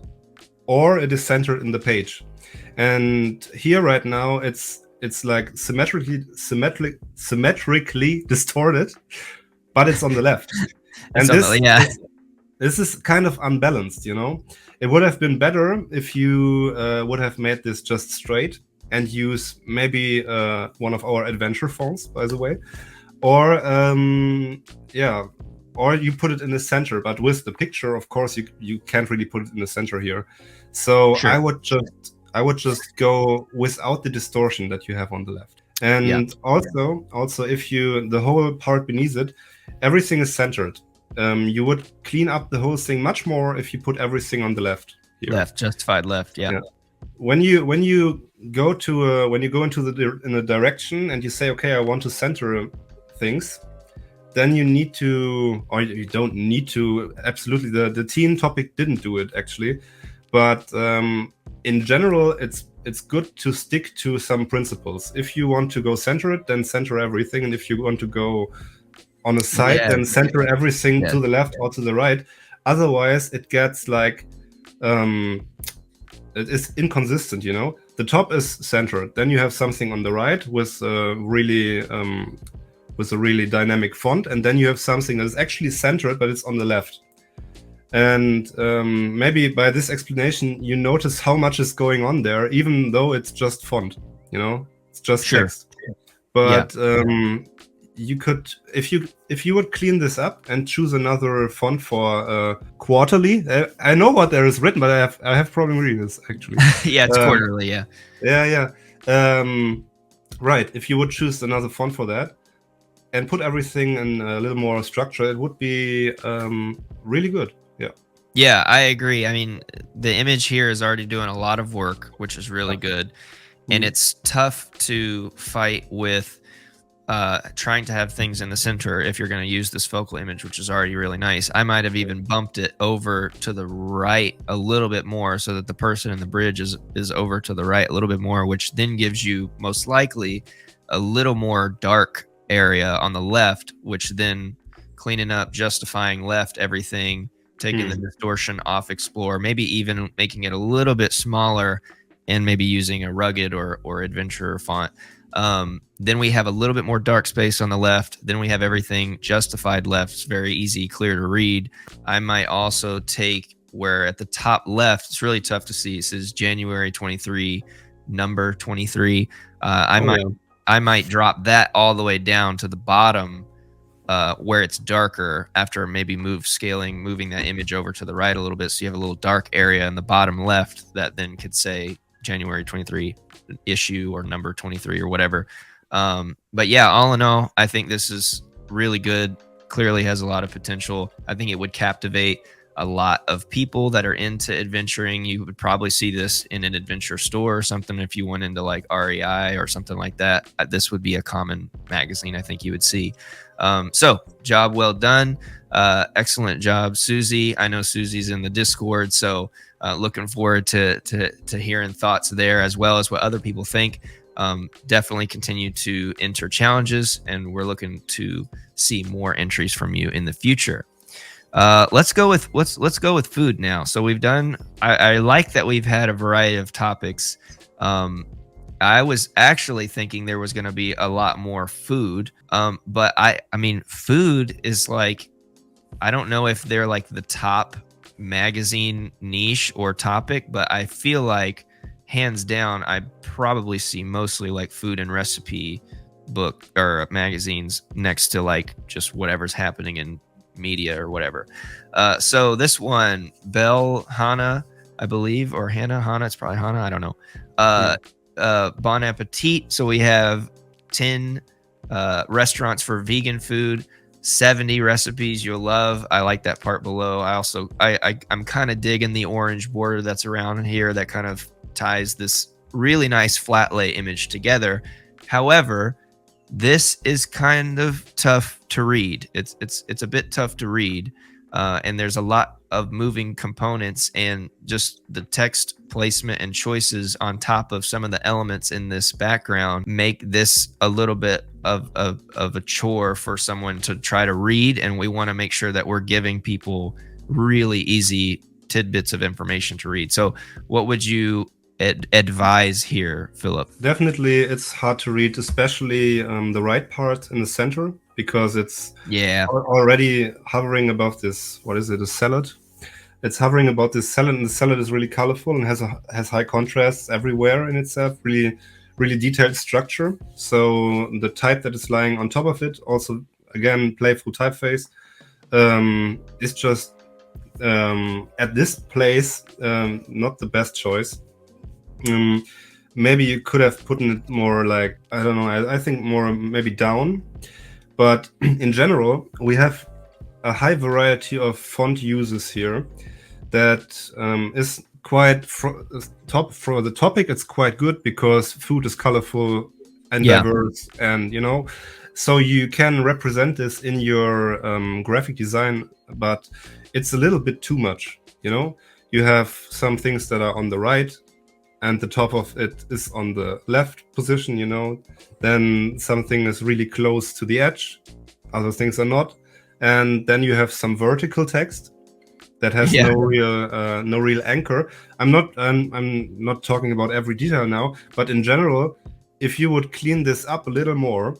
or it is centered in the page. And here right now, it's like symmetrically distorted, but it's on the left. And this is kind of unbalanced, you know. It would have been better if you would have made this just straight and use maybe one of our adventure fonts, by the way, or or you put it in the center. But with the picture, of course, you can't really put it in the center here. So sure. I would just go without the distortion that you have on the left. And also if the whole part beneath it, everything is centered. You would clean up the whole thing much more if you put everything on the left here.
Left, justified left, yeah.
When you go in a direction and you say, okay, I want to center things, then you need to, or you don't need to, absolutely, the teen topic didn't do it actually. but in general, it's good to stick to some principles. If you want to go centered, then center everything, and if you want to go on a side,
Yeah,
then center everything
yeah.
to the left or to the right. Otherwise, it gets like it is inconsistent. You know, the top is centered, then you have something on the right with a really dynamic font, and then you have something that is actually centered, but it's on the left. And maybe by this explanation, you notice how much is going on there, even though it's just font. You know, it's just
Sure.
text. But you could, if you would clean this up and choose another font for quarterly. I know what there is written, but I have problem reading this actually.
Yeah, it's quarterly. Yeah.
Yeah. Right. If you would choose another font for that and put everything in a little more structure, it would be really good. Yeah.
Yeah, I agree. I mean, the image here is already doing a lot of work, which is really good. And it's tough to fight with trying to have things in the center if you're going to use this focal image, which is already really nice. I might have even bumped it over to the right a little bit more so that the person in the bridge is over to the right a little bit more, which then gives you most likely a little more dark area on the left, which then cleaning up, justifying left everything, taking the distortion off Explore, maybe even making it a little bit smaller and maybe using a rugged or adventurer font. Then we have a little bit more dark space on the left. Then we have everything justified left. It's very easy, clear to read. I might also take where at the top left, it's really tough to see. It says January 23, number 23. I might drop that all the way down to the bottom where it's darker after maybe moving that image over to the right a little bit. So you have a little dark area in the bottom left that then could say January 23 issue or number 23 or whatever. But yeah, all in all, I think this is really good. Clearly has a lot of potential. I think it would captivate a lot of people that are into adventuring. You would probably see this in an adventure store or something. If you went into like REI or something like that, this would be a common magazine I think you would see. So job well done. Excellent job, Susie. I know Susie's in the Discord, so looking forward to hearing thoughts there as well as what other people think. Definitely continue to enter challenges, and we're looking to see more entries from you in the future. Let's go with food now. So we've done. I like that we've had a variety of topics. I was actually thinking there was going to be a lot more food, but I mean, food is like, I don't know if they're like the top magazine niche or topic, but I feel like hands down, I probably see mostly like food and recipe book or magazines next to like just whatever's happening in media or whatever. So this one, Belle Hannah, I believe, or Hannah, it's probably Hannah, I don't know. Bon Appetit. So we have 10 restaurants for vegan food, 70 recipes you'll love. I like that part below. I'm kind of digging the orange border that's around here that kind of ties this really nice flat lay image together. However, this is kind of tough to read. It's a bit tough to read, and there's a lot of moving components, and just the text placement and choices on top of some of the elements in this background make this a little bit of a chore for someone to try to read. And we want to make sure that we're giving people really easy tidbits of information to read. So what would you advise here, Philip?
Definitely, it's hard to read, especially the right part in the center, because it's already hovering above this. What is it? A salad? It's hovering about this salad, and the salad is really colorful and has high contrasts everywhere in itself. Really detailed structure. So the type that is lying on top of it, also again playful typeface, is just at this place not the best choice. Maybe you could have put it more like, I don't know, I think more maybe down. But in general, we have a high variety of font uses here that is quite top for the topic. It's quite good because food is colorful and diverse, and so you can represent this in your graphic design, but it's a little bit too much. You you have some things that are on the right, and the top of it is on the left position, you know. Then something is really close to the edge, other things are not. And then you have some vertical text that has
Yeah.
no real anchor. I'm not talking about every detail now, but in general, if you would clean this up a little more,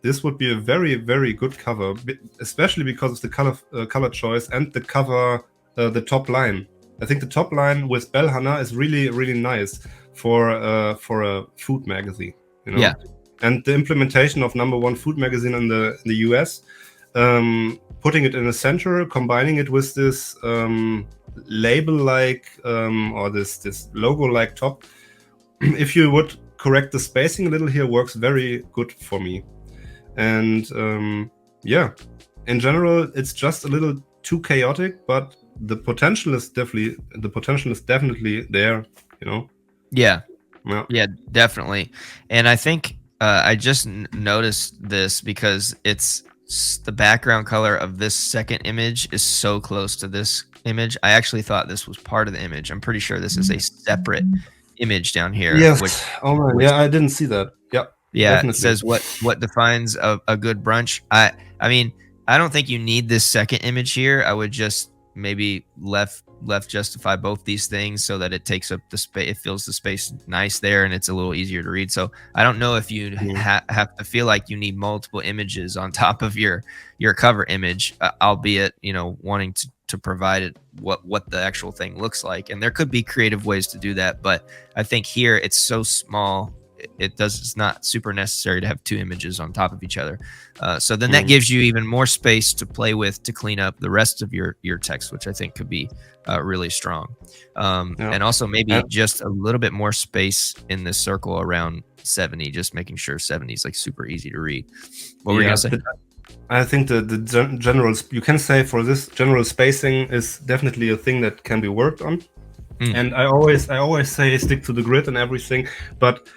this would be a very, very good cover, especially because of the color choice and the cover, the top line. I think the top line with Belhana is really, really nice for a food magazine, you know.
Yeah.
And the implementation of #1 food magazine in the US, putting it in the center, combining it with this label-like or this logo-like top. If you would correct the spacing a little here, works very good for me. And yeah, in general, it's just a little too chaotic, but the potential is definitely there, you know.
Yeah.
Yeah.
Yeah, definitely. And I think I just noticed this because the background color of this second image is so close to this image. I actually thought this was part of the image. I'm pretty sure this is a separate image down here.
Yes. Oh man. Yeah, I didn't see that. Yeah.
Yeah, it
Definitely.
says what defines a good brunch. I mean, I don't think you need this second image here. I would just maybe left justify both these things so that it takes up the space, it fills the space nice there, and it's a little easier to read. So I don't know if you have to feel like you need multiple images on top of your cover image, albeit, you know, wanting to provide it what the actual thing looks like. And there could be creative ways to do that, but I think here it's so small, it's not super necessary to have two images on top of each other. So then that gives you even more space to play with to clean up the rest of your text, which I think could be really strong. And also maybe just a little bit more space in this circle around 70, just making sure 70 is like super easy to read. What were you gonna say?
I think the general, you can say, for this, general spacing is definitely a thing that can be worked on. And I always say stick to the grid and everything, but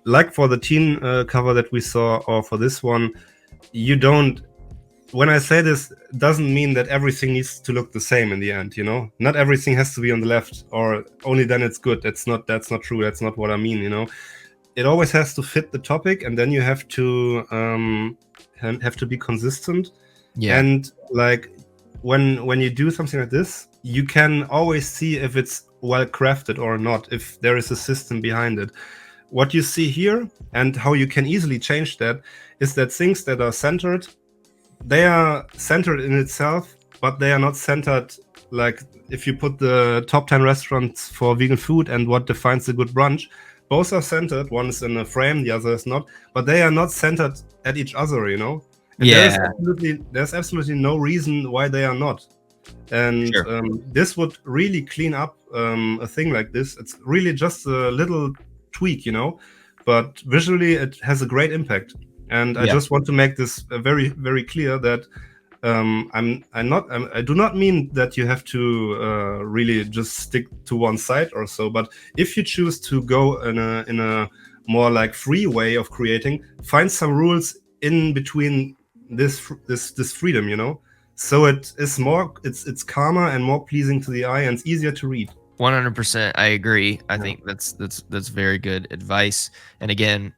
like for the teen cover that we saw, or for this one, you don't, when I say this, doesn't mean that everything needs to look the same in the end, you know. Not everything has to be on the left, or only then it's good. That's not true. That's not what I mean, you know. It always has to fit the topic, and then you have to be consistent.
Yeah.
And like when you do something like this, you can always see if it's well crafted or not, if there is a system behind it. What you see here, and how you can easily change that, is that things that are centered, they are centered in itself, but they are not centered. Like if you put the top 10 restaurants for vegan food and what defines a good brunch, both are centered. One is in a frame, the other is not, but they are not centered at each other, you know. And there's absolutely no reason why they are not. And this would really clean up a thing like this. It's really just a little tweak, you know, but visually it has a great impact. And I just want to make this very, very clear that I do not mean that you have to really just stick to one side or so, but if you choose to go in a more like free way of creating, find some rules in between this freedom, you know, so it is more, it's calmer and more pleasing to the eye, and it's easier to read.
100%. I agree. I think that's very good advice. And again,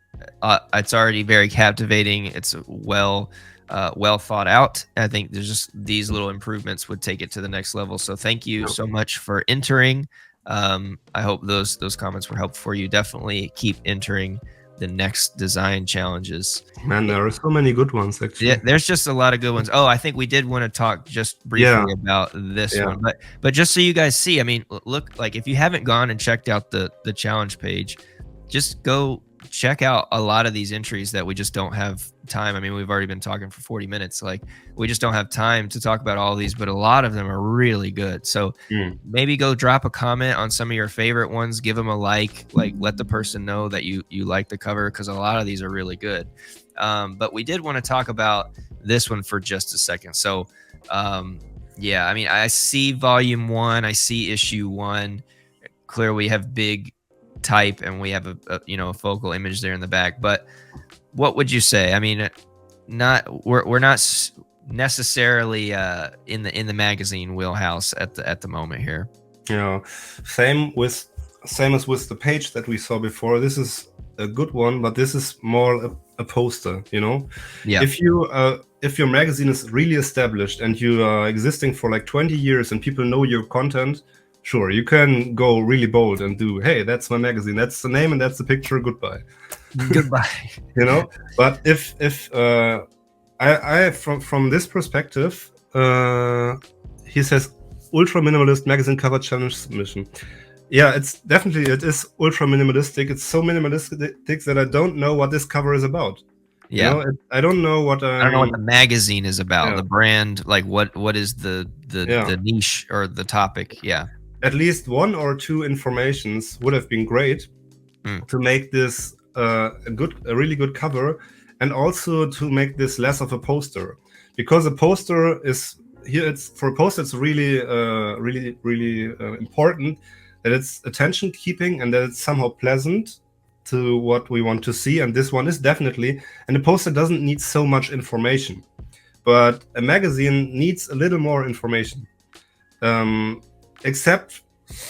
it's already very captivating. It's well thought out. I think there's just these little improvements would take it to the next level. So thank you so much for entering. I hope those comments were helpful for you. Definitely keep entering the next design challenges.
Man, there are so many good ones, actually.
Yeah, there's just a lot of good ones. Oh, I think we did want to talk just briefly about this one, but just so you guys see, I mean, look, like if you haven't gone and checked out the challenge page, just go check out a lot of these entries that we just don't have time. I mean, we've already been talking for 40 minutes. Like we just don't have time to talk about all of these, but a lot of them are really good. So maybe go drop a comment on some of your favorite ones, give them a like let the person know that you like the cover, because a lot of these are really good. But we did want to talk about this one for just a second. So yeah, I mean, I see volume 1, I see issue 1. Clearly we have big type and we have a focal image there in the back, but what would you say? I mean, we're not necessarily in the magazine wheelhouse at the moment here.
Yeah, same as with the page that we saw before. This is a good one, but this is more a poster. You know,
Yeah.
if your magazine is really established and you are existing for like 20 years and people know your content, sure, you can go really bold and do, hey, that's my magazine, that's the name and that's the picture. Goodbye.
Goodbye.
You know, but if I from this perspective, he says ultra minimalist magazine cover challenge submission. Yeah, it is ultra minimalistic. It's so minimalistic that I don't know what this cover is about.
Yeah.
You know, I don't know what
I don't know what the magazine is about.
Yeah.
The brand, like what is the
Yeah.
niche or the topic? Yeah.
At least one or two informations would have been great to make this a really good cover, and also to make this less of a poster, because a poster is here. It's for a poster. It's really, really important that it's attention keeping and that it's somehow pleasant to what we want to see. And this one is definitely. And the poster doesn't need so much information, but a magazine needs a little more information. Except,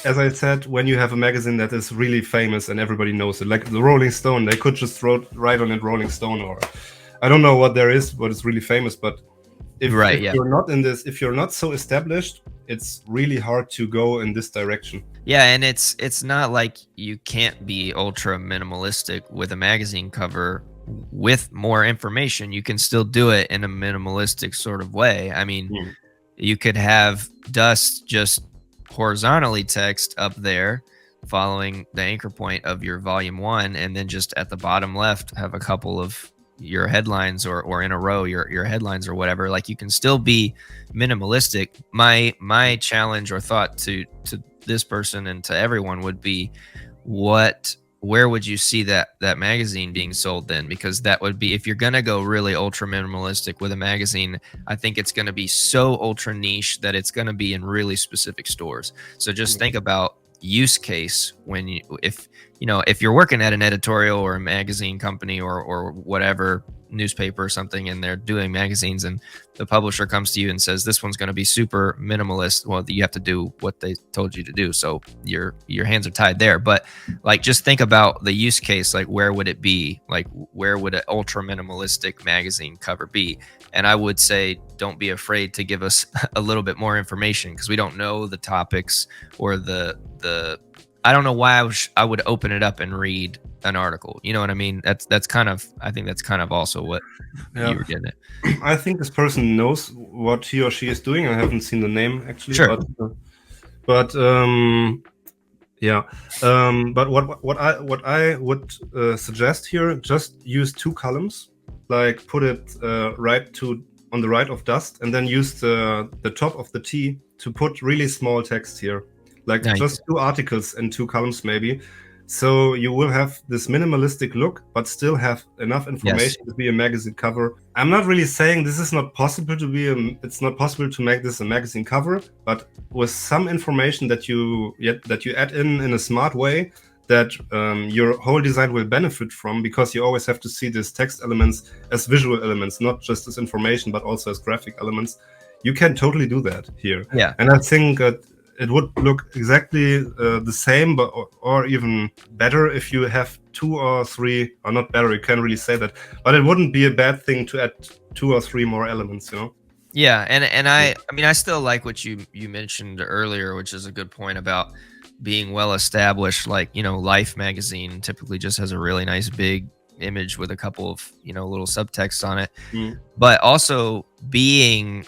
as I said, when you have a magazine that is really famous and everybody knows it, like the Rolling Stone, they could just write on it Rolling Stone, or I don't know what there is, but it's really famous. But if you're not in this, if you're not so established, it's really hard to go in this direction.
Yeah, and it's not like you can't be ultra minimalistic with a magazine cover with more information. You can still do it in a minimalistic sort of way. I mean, you could have dust just horizontally text up there following the anchor point of your volume 1, and then just at the bottom left have a couple of your headlines, or in a row your headlines or whatever. Like, you can still be minimalistic. My challenge or thought to this person and to everyone would be, where would you see that magazine being sold then? Because that would be, if you're going to go really ultra minimalistic with a magazine, I think it's going to be so ultra niche that it's going to be in really specific stores. So just think about use case when if you're working at an editorial or a magazine company or whatever, newspaper or something, and they're doing magazines, and the publisher comes to you and says this one's going to be super minimalist. Well, you have to do what they told you to do, so your hands are tied there. But like, just think about the use case. Like, where would it be? Like, where would an ultra minimalistic magazine cover be? And I would say, don't be afraid to give us a little bit more information, because we don't know the topics or the I don't know why I would open it up and read an article. You know what I mean? That's kind of, I think that's kind of also what you were getting at.
I think this person knows what he or she is doing. I haven't seen the name actually.
Sure.
But yeah. But what I would suggest here, just use 2 columns. Like, put it on the right of dust, and then use the top of the T to put really small text here. Like, just 2 articles and 2 columns maybe. So you will have this minimalistic look, but still have enough information to be a magazine cover. I'm not really saying this is not possible to be it's not possible to make this a magazine cover, but with some information that you add in a smart way, that your whole design will benefit from, because you always have to see these text elements as visual elements, not just as information, but also as graphic elements. You can totally do that here.
Yeah.
And I think it would look exactly the same, but or even better if you have 2 or 3, or not better, you can't really say that, but it wouldn't be a bad thing to add 2 or 3 more elements, you know?
Yeah, and I mean, I still like what you mentioned earlier, which is a good point about being well established. Like, Life magazine typically just has a really nice big image with a couple of little subtext on it, but also being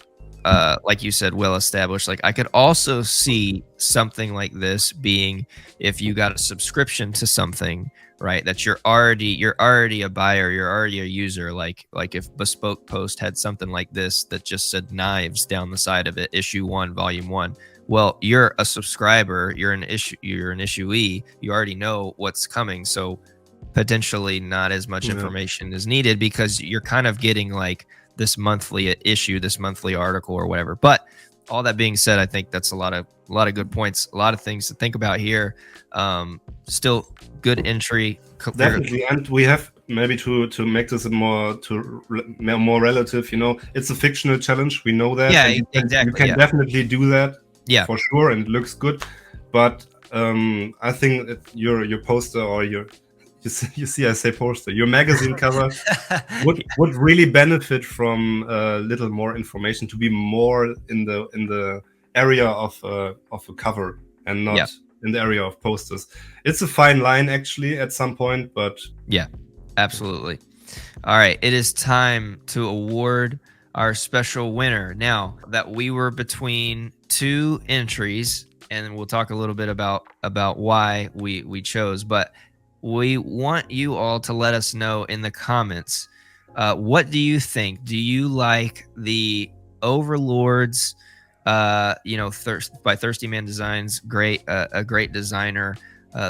like you said, well established. Like, I could also see something like this being, if you got a subscription to something, right, that you're already a buyer, you're already a user. Like if Bespoke Post had something like this that just said knives down the side of it, issue 1, volume 1. Well, you're a subscriber, you're an issuee, you already know what's coming. So potentially not as much information is needed, because you're kind of getting like this monthly issue, this monthly article or whatever. But all that being said, I think that's a lot of good points, a lot of things to think about here. Still good entry.
Definitely. And we have maybe to make this more relative, it's a fictional challenge. We know that.
Yeah,
and
exactly.
You can definitely do that.
Yeah,
for sure. And it looks good. but I think your poster or you see I say poster, your magazine cover would really benefit from a little more information, to be more in the area of a cover and not
Yeah.
in the area of posters. It's a fine line actually at some point, but
Yeah, absolutely. All right, it is time to award our special winner. Now that we were between two entries, and we'll talk a little bit about why we chose, but we want you all to let us know in the comments, what do you think? Do you like the Overlords? By Thirsty Man Designs, great, a great designer.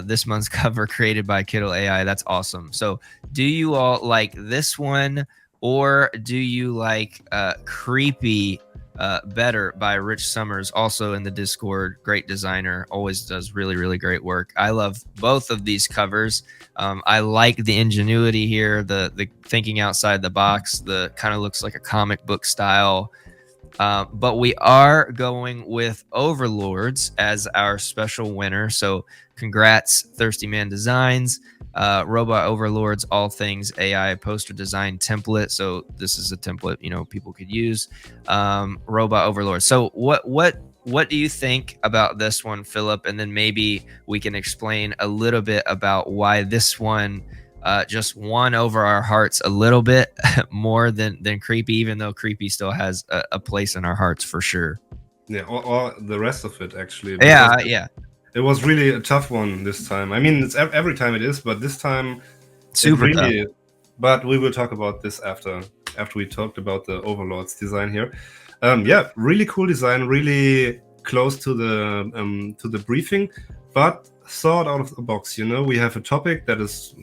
This month's cover created by Kittl AI. That's awesome. So, do you all like this one, or do you like Creepy better by Rich Summers? Also in the Discord, great designer, always does really, really great work. I love both of these covers. I like the ingenuity here, the thinking outside the box, the kind of looks like a comic book style. But we are going with Overlords as our special winner. So congrats, Thirsty Man Designs, Robot Overlords, all things AI poster design template. So this is a template, people could use. Robot Overlords. So what do you think about this one, Philip? And then maybe we can explain a little bit about why this one just won over our hearts a little bit more than Creepy, even though Creepy still has a place in our hearts for sure.
yeah, or the rest of it actually.
Yeah.
It was really a tough one this time. I mean, it's every time it is, but this time
Super
it really.
tough.
But we will talk about this after we talked about the Overlords design here. Yeah, really cool design, really close to the briefing, but thought out of the box. We have a topic that is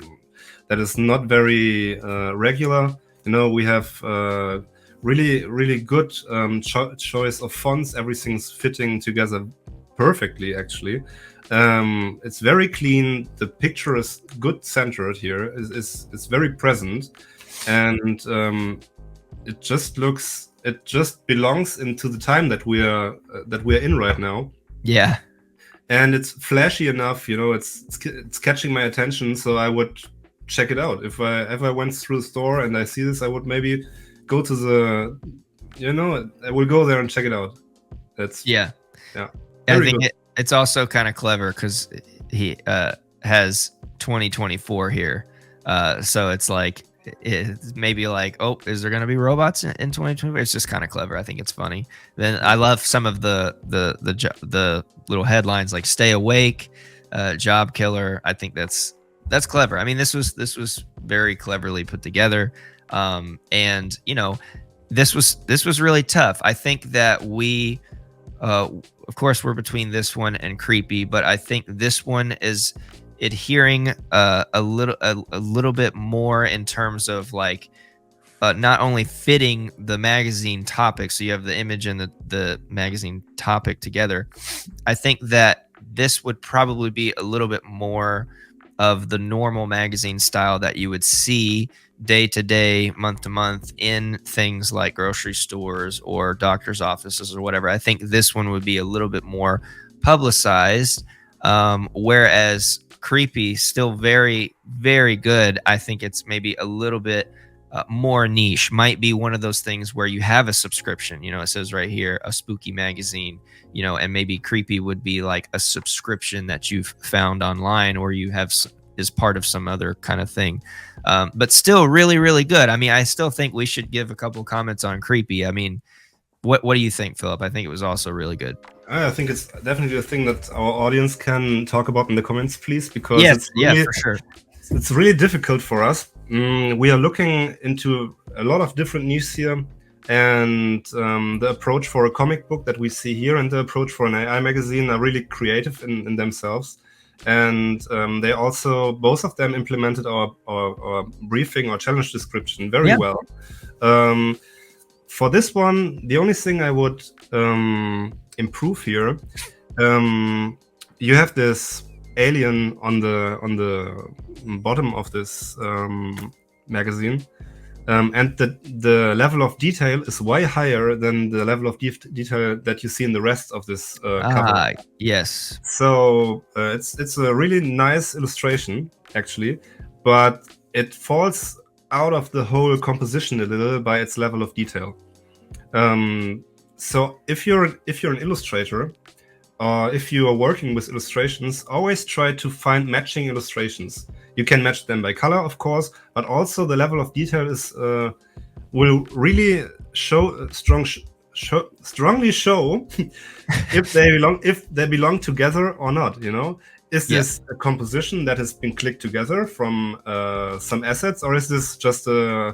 not very regular. We have really good choice of fonts. Everything's fitting together perfectly, actually. It's very clean. The picture is good centered here. It's very present, and it just belongs into the time that we're in right now.
Yeah.
And it's flashy enough. It's catching my attention. So I would check it out. If I went through the store and I see this, I would maybe go to the, I will go there and check it out.
Yeah. I think it's also kind of clever because he has 2024 here. So it's like, it's maybe like, oh, is there going to be robots in 2024? It's just kind of clever. I think it's funny. Then I love some of the little headlines like "Stay awake," "Job killer." I think that's clever. I mean, this was very cleverly put together, and this was really tough. I think that we, of course, we're between this one and Creepy, but I think this one is adhering a little bit more in terms of like not only fitting the magazine topic, so you have the image and the magazine topic together. I think that this would probably be a little bit more of the normal magazine style that you would see day to day, month to month in things like grocery stores or doctor's offices or whatever. I think this one would be a little bit more publicized, whereas Creepy, still very, very good. I think it's maybe a little bit more niche. Might be one of those things where you have a subscription. It says right here, a spooky magazine, and maybe Creepy would be like a subscription that you've found online or you have is part of some other kind of thing. But still really, really good. I mean, I still think we should give a couple comments on Creepy. I mean, what do you think, Philip? I think it was also really good.
I think it's definitely a thing that our audience can talk about in the comments, please, because it's really,
for sure.
It's really difficult for us. We are looking into a lot of different niches here, and the approach for a comic book that we see here and the approach for an AI magazine are really creative in themselves. And they also, both of them, implemented our briefing or challenge description very well. For this one, the only thing I would improve here, you have this alien on the bottom of this magazine, and the level of detail is way higher than the level of detail that you see in the rest of this cover.
Yes.
So it's a really nice illustration, actually, but it falls out of the whole composition a little by its level of detail. So if you're an illustrator, or if you are working with illustrations, always try to find matching illustrations. You can match them by color, of course, but also the level of detail is will really show strongly show if they belong together or not. You know, is this a composition that has been clicked together from some assets, or is this just a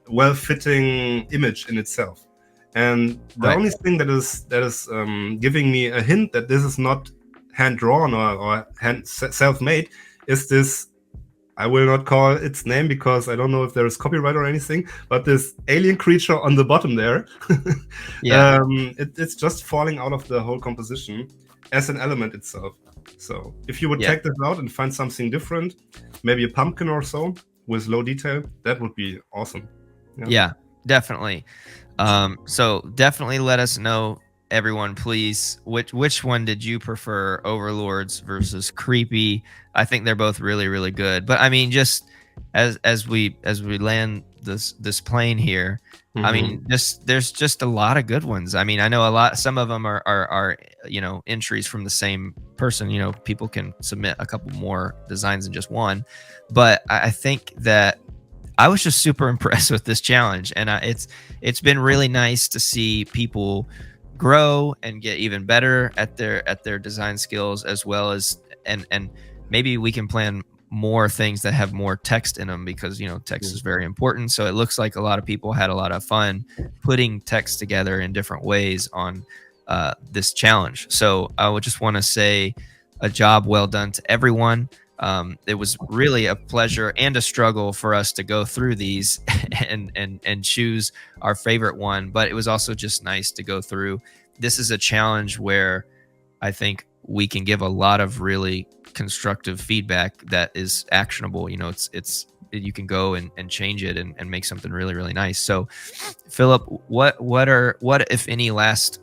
well-fitting image in itself? And the only thing that is giving me a hint that this is not hand drawn or hand self-made is this. I will not call its name because I don't know if there is copyright or anything, but this alien creature on the bottom there, it's just falling out of the whole composition as an element itself. So if you would take this out and find something different, maybe a pumpkin or so with low detail, that would be awesome.
Yeah, definitely. So definitely let us know, everyone, please, which one did you prefer, Overlords versus Creepy? I think they're both really, really good. But I mean, just as we land this plane here, I mean, there's just a lot of good ones. I mean, I know some of them are you know, entries from the same person. You know, people can submit a couple more designs than just one, but I think that I was just super impressed with this challenge, and it's been really nice to see people grow and get even better at their design skills, as well as and maybe we can plan more things that have more text in them, because you know, text is very important. So it looks like a lot of people had a lot of fun putting text together in different ways on this challenge. So I would just want to say a job well done to everyone. It was really a pleasure and a struggle for us to go through these and choose our favorite one, but it was also just nice to go through. This is a challenge where I think we can give a lot of really constructive feedback that is actionable. You know, it's you can go and change it and make something really, really nice. So Philip, what if any last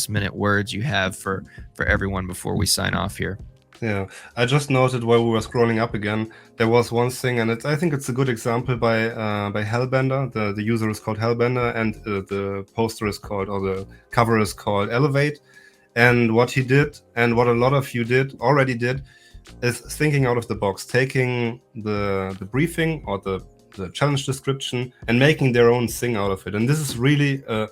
minute words you have for everyone before we sign off here?
Yeah, I just noted while we were scrolling up again, there was one thing, and I think it's a good example by Hellbender. The user is called Hellbender, and the poster is called, or the cover is called Elevate. And what he did, and what a lot of you already did, is thinking out of the box, taking the briefing or the challenge description and making their own thing out of it. And this is really a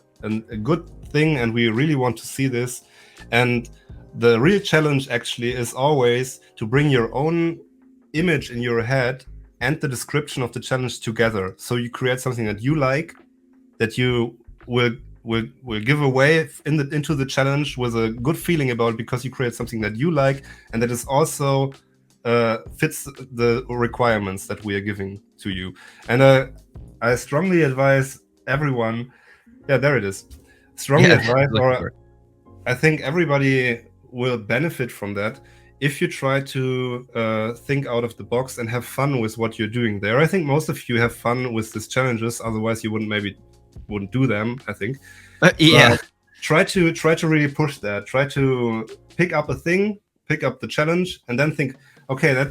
good thing, and we really want to see this. And the real challenge actually is always to bring your own image in your head and the description of the challenge together. So you create something that you like, that you will give away into the challenge with a good feeling about it, because you create something that you like and that is also fits the requirements that we are giving to you. And I strongly advise everyone. Yeah, there it is. Strongly advise, or I think everybody will benefit from that if you try to think out of the box and have fun with what you're doing there. I think most of you have fun with these challenges, otherwise you wouldn't do them, I think.
Yeah.
But try to really push that. Try to pick up a thing, pick up the challenge, and then think, okay,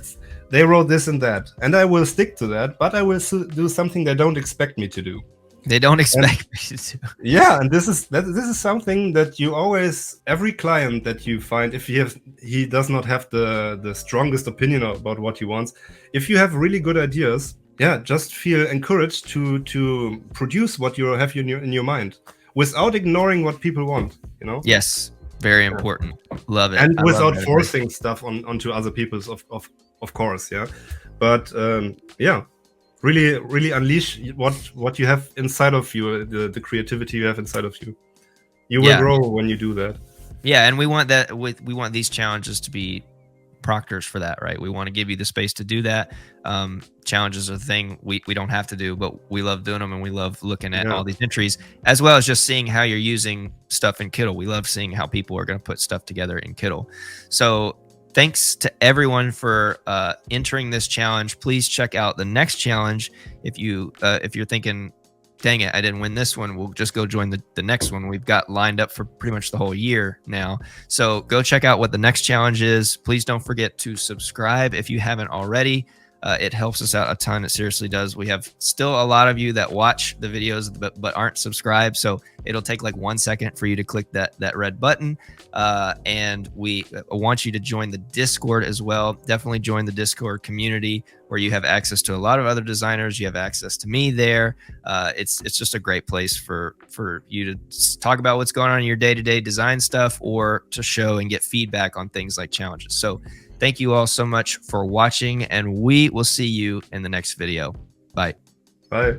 they wrote this and that, and I will stick to that, but I will do something they don't expect me to do.
They don't expect me to.
Yeah, and this is something that you always, every client that you find, if he does not have the strongest opinion about what he wants, if you have really good ideas, yeah, just feel encouraged to produce what you have in your mind without ignoring what people want. You know.
Yes, very important. Love it.
And without forcing stuff onto other people's, of course, yeah. But yeah. Really unleash what you have inside of you, the creativity you have inside of you. You will grow when you do that.
Yeah, and we want that. We want these challenges to be proctors for that, right? We want to give you the space to do that. Challenges are the thing we don't have to do, but we love doing them, and we love looking at all these entries, as well as just seeing how you're using stuff in Kittl. We love seeing how people are going to put stuff together in Kittl. So thanks to everyone for entering this challenge. Please check out the next challenge if you're thinking dang it, I didn't win this one. We'll just go join the next one we've got lined up for pretty much the whole year now. So go check out what the next challenge is. Please don't forget to subscribe if you haven't already. It helps us out a ton. It seriously does. We have still a lot of you that watch the videos but aren't subscribed. So it'll take like 1 second for you to click that red button. And we want you to join the Discord as well. Definitely join the Discord community where you have access to a lot of other designers. You have access to me there. It's just a great place for you to talk about what's going on in your day-to-day design stuff, or to show and get feedback on things like challenges. So thank you all so much for watching, and we will see you in the next video. Bye.
Bye.